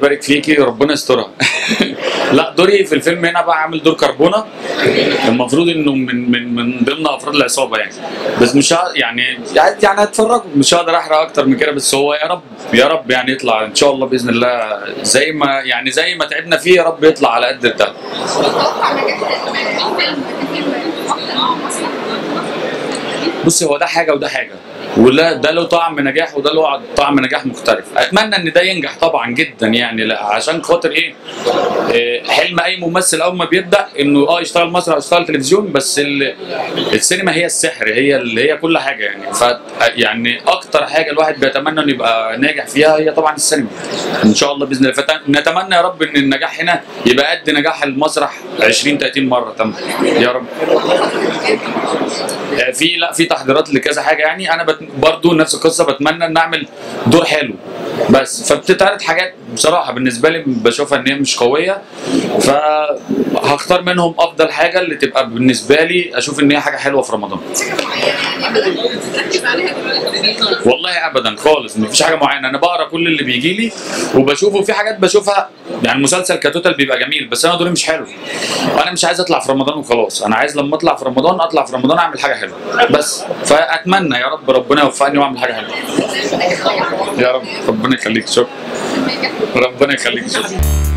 يبارك فيكي، ربنا يسترها. لا دوري في الفيلم هنا بقى عامل دور كربونه، المفروض انه من ضمن افراد العصابه يعني. بس مش يعني هتفرجوا، مش هقدر احرق اكتر من كده. بس هو يا رب يعني يطلع ان شاء الله باذن الله زي ما تعبنا فيه، يا رب يطلع على قد ده. بصي هو ده حاجه وده حاجه، ولا ده له طعم نجاح وده له طعم نجاح مختلف. اتمنى ان ده ينجح طبعا جدا يعني، لا عشان خاطر ايه، حلم اي ممثل اول ما بيبدا انه يشتغل مسرح يشتغل تلفزيون، بس السينما هي السحر، هي اللي هي كل حاجه يعني. يعني اكتر حاجه الواحد بيتمنى انه يبقى ناجح فيها هي طبعا السينما ان شاء الله باذن الله. فنتمنى يا رب ان النجاح هنا يبقى قد نجاح المسرح 20 30 مره تمام يا رب. في تحضيرات لكذا حاجه يعني. انا برضو نفس القصه، بتمنى ان اعمل دور حلو بس، فبتتعرض حاجات بصراحه بالنسبه لي بشوفها ان هي مش قويه، فهختار منهم افضل حاجه اللي تبقى بالنسبه لي اشوف ان هي حاجه حلوه في رمضان. والله ابدا خالص، مفيش حاجه معينه. انا بقرا كل اللي بيجي لي وبشوفه، في حاجات بشوفها يعني. المسلسل كتوتال بيبقى جميل بس انا دوري مش حلو. انا مش عايز اطلع في رمضان وخلاص، انا عايز لما اطلع في رمضان اعمل حاجه حلوه بس. فاتمنى يا رب ربنا يوفقني واعمل حاجه حلوه يا رب. ربنا يخليك، شكرا. ربنا يخليك، شكرا.